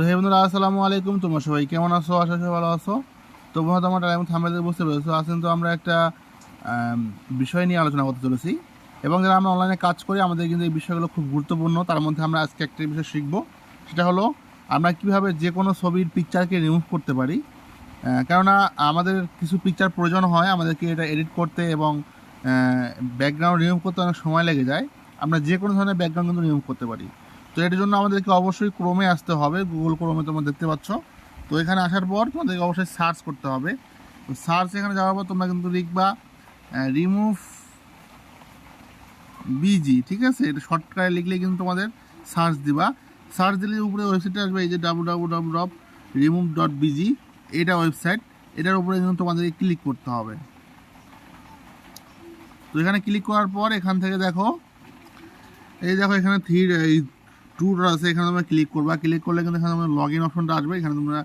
তো হে বন্ধুরা, আসসালামু আলাইকুম। তোমরা সবাই কেমন আছো? আশা করি ভালো আছো। তো বন্ধুরা, তোমার টাইম থাম্বনেল বুঝতে পেরেছো, আজ কিন্তু আমরা একটা বিষয় নিয়ে আলোচনা করতে চলেছি। এবং যারা আমরা অনলাইনে কাজ করি, আমাদের কিন্তু এই বিষয়গুলো খুব গুরুত্বপূর্ণ। তার মধ্যে আমরা আজকে একটা বিষয় শিখবো, সেটা হলো আমরা কীভাবে যে কোনো ছবির পিকচারকে রিমুভ করতে পারি। কেননা আমাদের কিছু পিকচার প্রয়োজন হয়, আমাদেরকে এটা এডিট করতে এবং ব্যাকগ্রাউন্ড রিমুভ করতে অনেক সময় লেগে যায়। আমরা যে কোনো ধরনের ব্যাকগ্রাউন্ড কিন্তু রিমুভ করতে পারি। তো এটার জন্য আমাদেরকে অবশ্যই ক্রোমে আসতে হবে, গুগল ক্রোমে তোমরা দেখতে পাচ্ছ। তো এখানে আসার পর তোমাদেরকে অবশ্যই সার্চ করতে হবে। তো সার্চ এখানে যাওয়ার পর তোমরা কিন্তু লিখবা রিমুভ বিজি, ঠিক আছে? এটা শর্টকাটে লিখলে কিন্তু তোমাদের সার্চ দিবা। সার্চ দিলে উপরে ওয়েবসাইটটা আসবে, এই যে www.remove.bg, এটা ওয়েবসাইট। এটার উপরে কিন্তু তোমাদেরকে ক্লিক করতে হবে। তো এখানে ক্লিক করার পর এখান থেকে দেখো এখানে ট্যুর আছে, এখানে তোমরা ক্লিক করবা। ক্লিক করলে কিন্তু এখানে তোমরা লগ ইন অপশনটা আসবে। এখানে তোমরা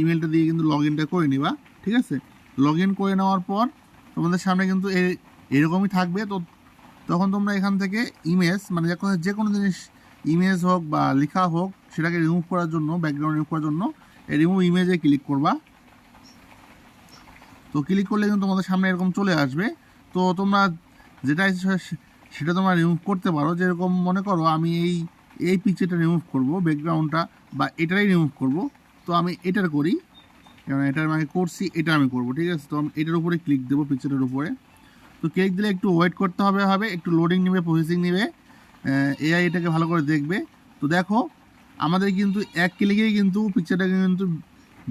ইমেলটা দিয়ে কিন্তু লগ ইনটা করে নিবা, ঠিক আছে? লগ ইন করে নেওয়ার পর তোমাদের সামনে কিন্তু এরকমই থাকবে। তো তখন তোমরা এখান থেকে ইমেজ, মানে যে কোনো জিনিস, ইমেজ হোক বা লেখা হোক, সেটাকে রিমুভ করার জন্য, ব্যাকগ্রাউন্ড রিমুভ করার জন্য এই রিমুভ ইমেজে ক্লিক করবা। তো ক্লিক করলে কিন্তু তোমাদের সামনে এরকম চলে আসবে। তো তোমরা যেটা সেটা তোমরা রিমুভ করতে পারো। যেরকম মনে করো আমি এই পিকচারটা রিমুভ করব, ব্যাকগ্রাউন্ডটা বা এটাই রিমুভ করব। তো আমি এটার করি, কারণ এটার আমি করছি, এটা আমি করব, ঠিক আছে? তো আমি এটার উপরে ক্লিক দেবো, পিকচারের উপরে। তো ক্লিক দিলে একটু ওয়েট করতে হবে, একটু লোডিং নেবে, প্রসেসিং নেবে, এআই এটাকে ভালো করে দেখবে। তো দেখো আমাদের কিন্তু এক ক্লিকেই কিন্তু পিকচারটাকে কিন্তু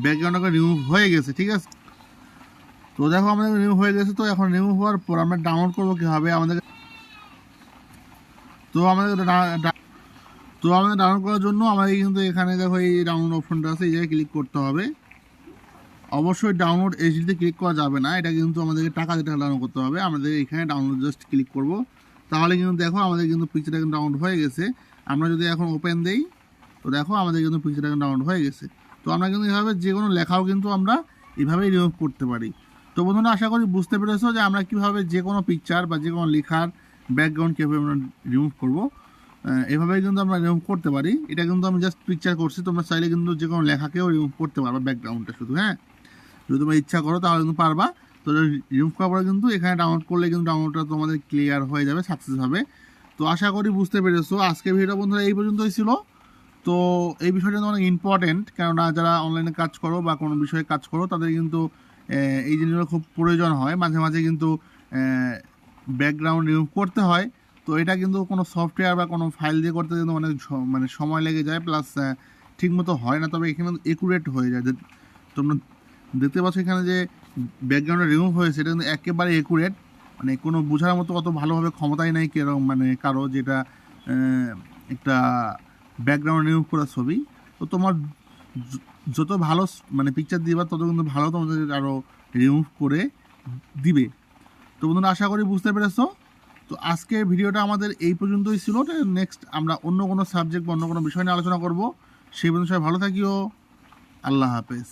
ব্যাকগ্রাউন্ডটাকে রিমুভ হয়ে গেছে, ঠিক আছে? তো দেখো আমাদের রিমুভ হয়ে গেছে। তো এখন রিমুভ হওয়ার পর আমরা ডাউনলোড করবো কীভাবে আমাদের তো আমাদের ডাউনলোড করার জন্য আমাদের কিন্তু এখানে দেখো এই ডাউনলোড অপশনটা আছে, এই জায়গায় ক্লিক করতে হবে। অবশ্যই ডাউনলোড এইচডিতে ক্লিক করা যাবে না, এটা কিন্তু আমাদেরকে টাকা দিয়ে ডাউনলোড করতে হবে। আমাদের এখানে ডাউনলোড জাস্ট ক্লিক করব, তাহলে কিন্তু দেখো আমাদের কিন্তু পিকচারটা কিন্তু ডাউনলোড হয়ে গেছে। আমরা যদি এখন ওপেন দেই, তো দেখো আমাদের কিন্তু পিকচারটা কিন্তু ডাউনলোড হয়ে গেছে। তো আমরা কিন্তু এভাবে যে কোনো লেখাও কিন্তু আমরা এভাবেই রিমুভ করতে পারি। তো বন্ধুরা, আশা করি বুঝতে পেরেছো যে আমরা কীভাবে যে কোনো পিকচার বা যে কোনো লেখার ব্যাকগ্রাউন্ড কীভাবে আমরা রিমুভ করবো। এভাবেই কিন্তু আমরা রিমুভ করতে পারি। এটা কিন্তু আমি জাস্ট পিকচার করছি, তোমরা চাইলে কিন্তু যে কোনো লেখাকেও রিমুভ করতে পারবা, ব্যাকগ্রাউন্ডটা শুধু। হ্যাঁ, যদি তোমরা ইচ্ছা করো তাহলে কিন্তু পারবা। তো রিমুভ করার পরে কিন্তু এখানে ডাউনলোড করলে কিন্তু ডাউনলোডটা তোমাদের ক্লিয়ার হয়ে যাবে, সাকসেস হবে। তো আশা করি বুঝতে পেরেছো। আজকের ভিডিওটা বন্ধুরা এই পর্যন্তই ছিল। তো এই বিষয়টা অনেক ইম্পর্টেন্ট, কেননা যারা অনলাইনে কাজ করো বা কোনো বিষয়ে কাজ করো, তাদের কিন্তু এই জিনিসগুলো খুব প্রয়োজন হয়। মাঝে মাঝে কিন্তু ব্যাকগ্রাউন্ড রিমুভ করতে হয়। তো এটা কিন্তু কোনো সফটওয়্যার বা কোনো ফাইল দিয়ে করতে কিন্তু অনেক মানে সময় লেগে যায়, প্লাস ঠিকমতো হয় না। তবে এখানে একুরেট হয়ে যায়। তোমরা দেখতে পাচ্ছ এখানে যে ব্যাকগ্রাউন্ডে রিমুভ হয়েছে, এটা কিন্তু একেবারে একুরেট, মানে কোনো বোঝার মতো অত ভালোভাবে ক্ষমতাই নেই কেরকম, মানে কারো যেটা একটা ব্যাকগ্রাউন্ড রিমুভ করা ছবি। তো তোমার যত ভালো মানে পিকচার দিবা, তত কিন্তু ভালো তোমাদের আরও রিমুভ করে দিবে। তো বন্ধুরা, আশা করি বুঝতে পেরেছো। তো আজকের ভিডিওটা আমাদের এই পর্যন্তই ছিল। নেক্সট আমরা অন্য কোনো সাবজেক্ট বা অন্য কোনো বিষয় নিয়ে আলোচনা করব। সেই পর্যন্ত সবাই ভালো থাকিও। আল্লাহ হাফেজ।